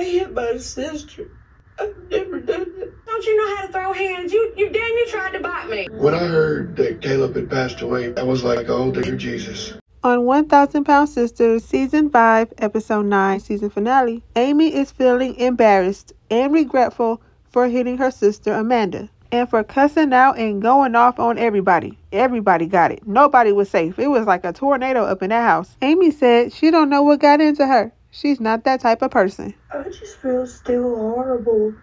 hit my sister. I've never done that. Don't you know how to throw hands? You damn near tried to bite me. When I heard that Caleb had passed away, I was like, oh, dear Jesus. On 1,000 Pound Sisters, Season 5, Episode 9, Season Finale, Amy is feeling embarrassed and regretful for hitting her sister Amanda and for cussing out and going off on everybody. Everybody got it. Nobody was safe. It was like a tornado up in that house. Amy said she don't know what got into her. She's not that type of person. I just feel still horrible.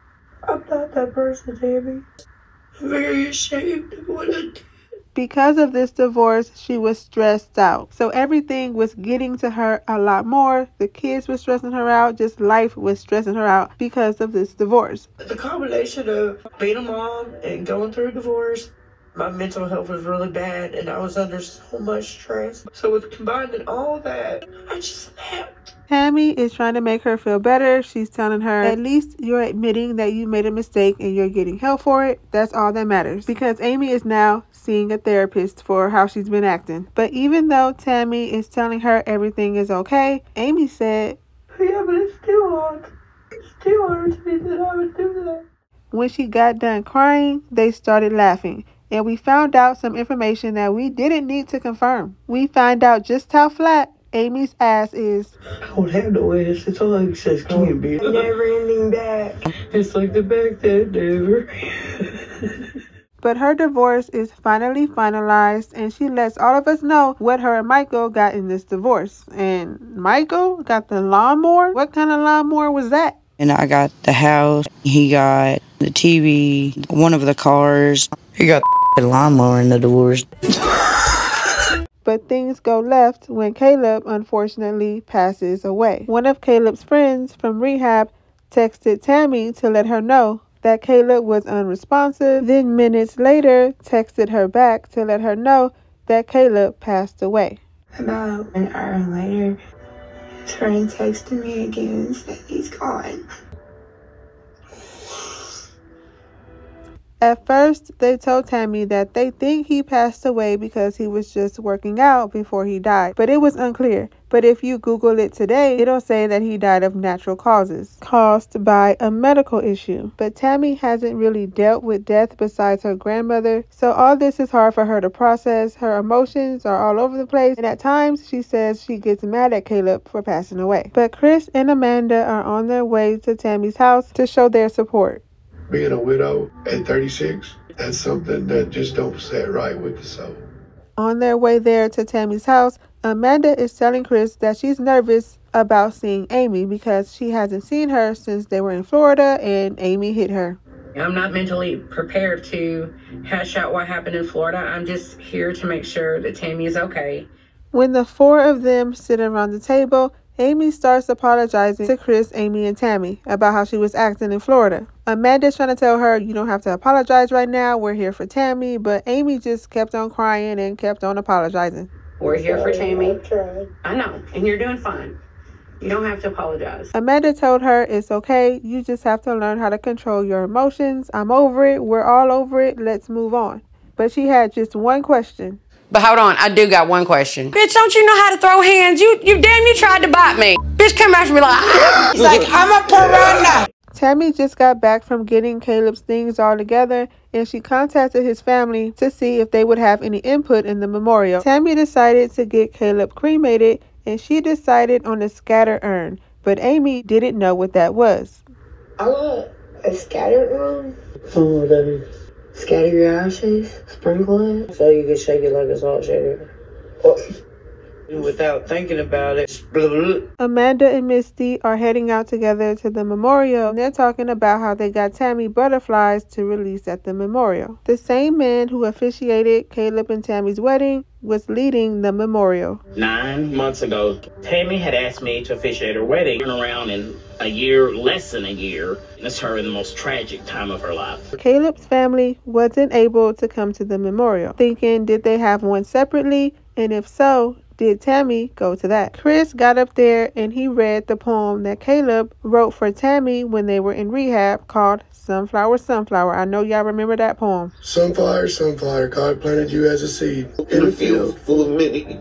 I'm not that person, Tammy. I'm very ashamed of what I did. Because of this divorce, she was stressed out. So everything was getting to her a lot more. The kids were stressing her out. Just life was stressing her out because of this divorce. The combination of being a mom and going through a divorce, my mental health was really bad and I was under so much stress. So with combining all that, I just snapped. Tammy is trying to make her feel better. She's telling her, at least you're admitting that you made a mistake and you're getting help for it. That's all that matters. Because Amy is now seeing a therapist for how she's been acting. But even though Tammy is telling her everything is okay, Amy said, yeah, but it's still hard. It's still hard to me that I would do that. When she got done crying, they started laughing. And we found out some information that we didn't need to confirm. We find out just how flat Amy's ass is. I don't have no ass. It's all it says can be. Never ending back. It's like the back that never. But her divorce is finally finalized, and she lets all of us know what her and Michael got in this divorce. And Michael got the lawnmower? What kind of lawnmower was that? And I got the house. He got the TV, one of the cars. He got the lawnmower in the divorce. But things go left when Caleb unfortunately passes away. One of Caleb's friends from rehab texted Tammy to let her know that Caleb was unresponsive, then minutes later texted her back to let her know that Caleb passed away. About an hour later, his friend texted me again and said he's gone. At first, they told Tammy that they think he passed away because he was just working out before he died, but it was unclear. But if you Google it today, it'll say that he died of natural causes, caused by a medical issue. But Tammy hasn't really dealt with death besides her grandmother, so all this is hard for her to process. Her emotions are all over the place, and at times she says she gets mad at Caleb for passing away. But Chris and Amanda are on their way to Tammy's house to show their support. Being a widow at 36, that's something that just don't sit right with the soul. On their way there to Tammy's house, Amanda is telling Chris that she's nervous about seeing Amy because she hasn't seen her since they were in Florida and Amy hit her. I'm not mentally prepared to hash out what happened in Florida. I'm just here to make sure that Tammy is okay. When the four of them sit around the table, Amy starts apologizing to Chris, Amy, and Tammy about how she was acting in Florida. Amanda's trying to tell her, you don't have to apologize right now. We're here for Tammy. But Amy just kept on crying and kept on apologizing. We're here for Tammy. I know, and you're doing fine. You don't have to apologize. Amanda told her it's okay. You just have to learn how to control your emotions. I'm over it. We're all over it. Let's move on. But she had just one question. But hold on, I do got one question. Bitch, don't you know how to throw hands? You damn near tried to bite me. Bitch, come after me like, he's like, I'm a piranha. Tammy just got back from getting Caleb's things all together, and she contacted his family to see if they would have any input in the memorial. Tammy decided to get Caleb cremated, and she decided on a scatter urn, but Amy didn't know what that was. I want a scatter urn. Oh, that is. Scatter your ashes, sprinkle it. So you can shake it like a salt shaker. Oh. Without thinking about it. Amanda and Misty are heading out together to the memorial, and they're talking about how they got Tammy butterflies to release at the memorial. The same man who officiated Caleb and Tammy's wedding was leading the memorial. 9 months ago, Tammy had asked me to officiate her wedding. Turn around in a year, less than a year. And it's her in the most tragic time of her life. Caleb's family wasn't able to come to the memorial, thinking did they have one separately, and if so, did Tammy go to that? Chris got up there and he read the poem that Caleb wrote for Tammy when they were in rehab called Sunflower, Sunflower. I know y'all remember that poem. Sunflower, sunflower, God planted you as a seed in a field full of many.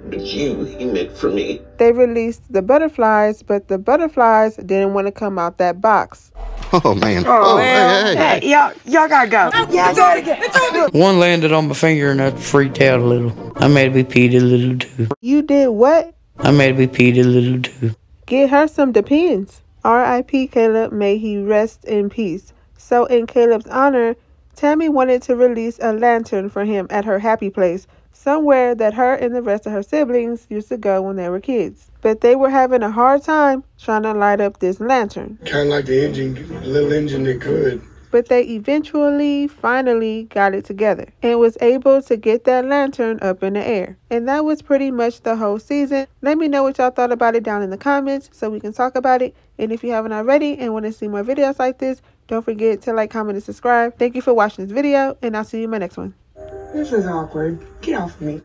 but he meant for me. They released the butterflies, but the butterflies didn't want to come out that box. Oh, man. Oh, well, hey. Y'all gotta go. Yeah, do it again. One landed on my finger and I freaked out a little. I made me peed a little too. You did what? I made me peed a little too. Get her some Depends. R.I.P. Caleb, may he rest in peace. So in Caleb's honor, Tammy wanted to release a lantern for him at her happy place, somewhere that her and the rest of her siblings used to go when they were kids. But they were having a hard time trying to light up this lantern. Kind of like the little engine that could. But they finally got it together and was able to get that lantern up in the air. And that was pretty much the whole season. Let me know what y'all thought about it down in the comments so we can talk about it. And if you haven't already and want to see more videos like this, don't forget to like, comment, and subscribe. Thank you for watching this video, and I'll see you in my next one. This is awkward. Get off of me.